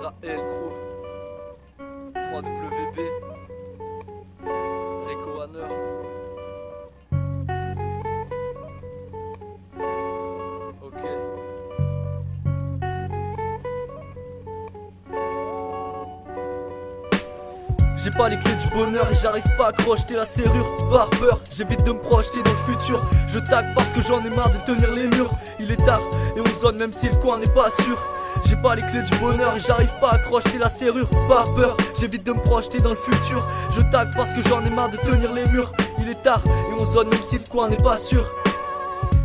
RAL Crew 3WB Rico Hanner. Ok. J'ai pas les clés du bonheur et j'arrive pas à crocheter la serrure. Par peur, j'évite de me projeter dans le futur. Je tag parce que j'en ai marre de tenir les murs. Il est tard et on zone même si le coin n'est pas sûr. J'ai pas les clés du bonheur et j'arrive pas à crocheter la serrure. Par peur, j'évite de me projeter dans le futur. Je tag parce que j'en ai marre de tenir les murs. Il est tard et on zone même si le coin n'est pas sûr.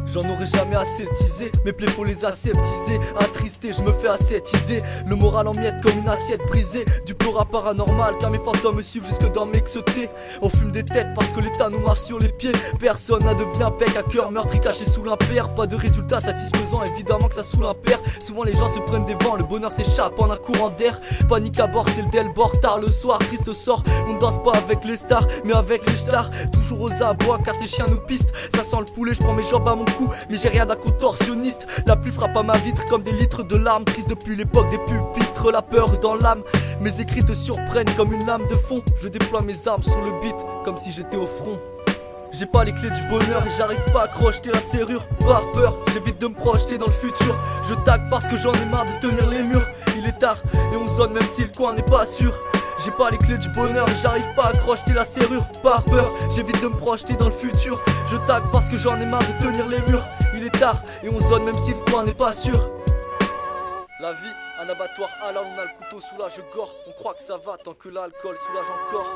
J'en aurai jamais assez teasé, mes plaies faut les aseptiser. Attristé, je me fais à cette idée. Le moral en miettes comme une assiette brisée. Du pleurat paranormal car mes fantômes me suivent jusque dans mes xeutés. On fume des têtes parce que l'état nous marche sur les pieds. Personne n'a devient pec à cœur meurtri caché sous l'impair. Pas de résultat satisfaisant, évidemment que ça saoule un père. Souvent les gens se prennent des vents, le bonheur s'échappe en un courant d'air. Panique à bord, c'est le Delbord, tard le soir, triste sort. On ne danse pas avec les stars, mais avec les stars. Toujours aux abois car ces chiens nous pistent. Ça sent le poulet, je prends mes jambes à mon cou. Mais j'ai rien d'un contorsionniste. La pluie frappe à ma vitre comme des litres de larmes. Triste depuis l'époque des pupitres, la peur dans l'âme. Mes écrits te surprennent comme une lame de fond. Je déploie mes armes sur le beat comme si j'étais au front. J'ai pas les clés du bonheur et j'arrive pas à crocheter la serrure. Par peur, j'évite de me projeter dans le futur. Je tag parce que j'en ai marre de tenir les murs. Il est tard et on zone même si le coin n'est pas sûr. J'ai pas les clés du bonheur et j'arrive pas à crocheter la serrure. Par peur, j'évite de me projeter dans le futur. Je tag parce que j'en ai marre de tenir les murs. Il est tard et on zone même si le coin n'est pas sûr. La vie, un abattoir halal, on a le couteau sous la gorge. On croit que ça va tant que l'alcool soulage encore.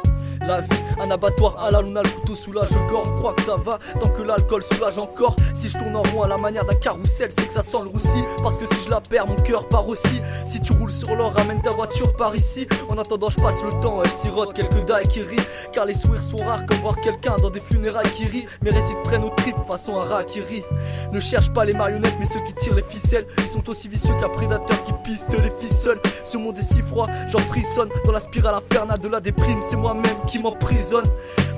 La vie, un abattoir halal, on a le couteau sous la gorge. On croit que ça va tant que l'alcool soulage encore. Si je tourne en rond à la manière d'un carrousel, c'est que ça sent le roussi. Parce que si je la perds, mon cœur part aussi. Si tu roules sur l'or, ramène ta voiture par ici. En attendant, je passe le temps, je sirote quelques daiquiris. Car les sourires sont rares comme voir quelqu'un dans des funérailles qui rit. Mes récits prennent aux tripes façon harakiri. Ne cherche pas les marionnettes, mais ceux qui tirent les ficelles. Ils sont aussi vicieux qu'un prédateur qui piste les ficelles. Ce monde est si froid, j'en frissonne. Dans la spirale infernale de la déprime, c'est moi-même qui m'emprisonne.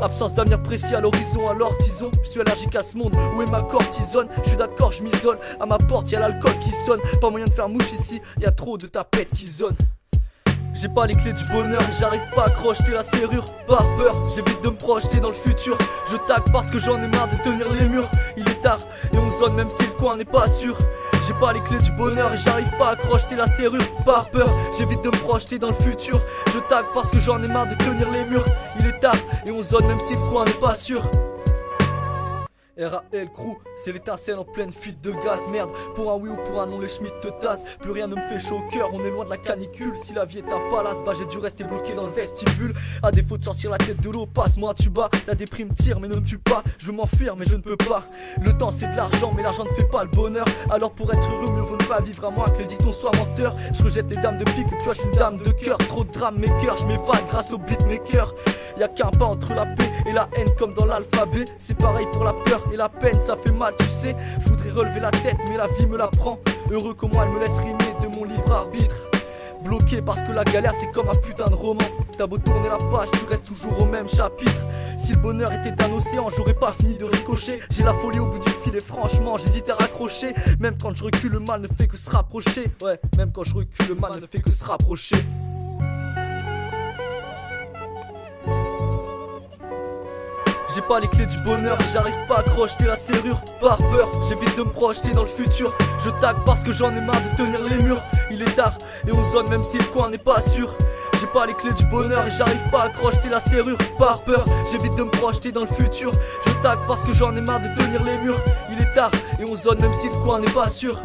Absence d'avenir précis à l'horizon, alors disons. Je suis allergique à ce monde, où est ma cortisone? Je suis d'accord, je m'isole. À ma porte, y'a l'alcool qui sonne. Pas moyen de faire mouche ici, y'a trop de tapettes qui zone. J'ai pas les clés du bonheur et j'arrive pas à crocheter la serrure. Par peur, j'évite de me projeter dans le futur. Je tag parce que j'en ai marre de tenir les murs. Il est tard et on zone même si le coin n'est pas sûr. J'ai pas les clés du bonheur et j'arrive pas à crocheter la serrure. Par peur, j'évite de me projeter dans le futur. Je tag parce que j'en ai marre de tenir les murs. Il est tard et on zone même si le coin n'est pas sûr. RAL Crew, c'est l'étincelle en pleine fuite de gaz. Merde, pour un oui ou pour un non les Schmitt te tassent. Plus rien ne me fait chaud au cœur, on est loin de la canicule. Si la vie est un palace, bah j'ai dû rester bloqué dans le vestibule. À défaut de sortir la tête de l'eau, passe-moi tu bats. La déprime tire mais ne me tue pas, je veux m'enfuir mais je ne peux pas. Le temps c'est de l'argent mais l'argent ne fait pas le bonheur. Alors pour être heureux mieux vaut ne pas vivre à moins que les dictons soient menteurs. Je rejette les dames de pique et pioche une dame de cœur. Trop de drame maker, je m'évade grâce au beatmaker. Y'a qu'un pas entre la paix et la haine comme dans l'alphabet. C'est pareil pour la peur et la peine, ça fait mal tu sais. Je voudrais relever la tête mais la vie me la prend. Heureux comment elle me laisse rimer de mon libre arbitre. Bloqué parce que la galère c'est comme un putain de roman. T'as beau tourner la page, tu restes toujours au même chapitre. Si le bonheur était un océan, j'aurais pas fini de ricocher. J'ai la folie au bout du fil et franchement j'hésite à raccrocher. Même quand je recule le mal ne fait que se rapprocher. Ouais, même quand je recule le mal ne fait que se rapprocher. J'ai pas les clés du bonheur et j'arrive pas à crocheter la serrure. Par peur, j'évite de me projeter dans le futur. Je tag parce que j'en ai marre de tenir les murs. Il est tard et on zone même si le coin n'est pas sûr. J'ai pas les clés du bonheur et j'arrive pas à crocheter la serrure. Par peur, j'évite de me projeter dans le futur. Je tag parce que j'en ai marre de tenir les murs. Il est tard et on zone même si le coin n'est pas sûr.